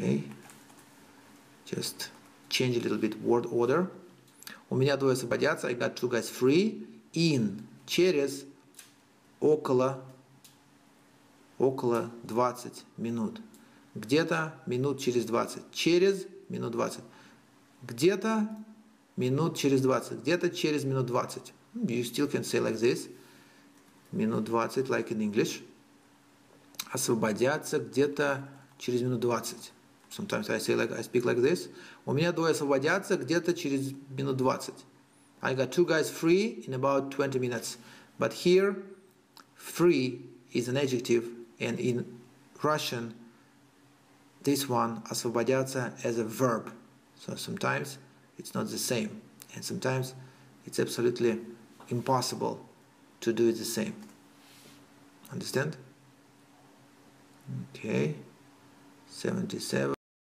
Okay. Just change a little bit word order. У меня двое освободятся. I got two guys free. In. Через около 20 минут. Где-то минут через 20. Через минут 20. Где-то минут через 20. Где-то через минут 20. You still can say like this. Минут 20, like in English. Освободятся где-то через минут 20. Sometimes I speak like this. У меня двое освободятся где-то через минут 20. I got two guys free in about 20 minutes. But here, free is an adjective, and in Russian, this one, освободятся, as a verb. So sometimes it's not the same, and sometimes it's absolutely impossible to do it the same. Understand? Okay. 77.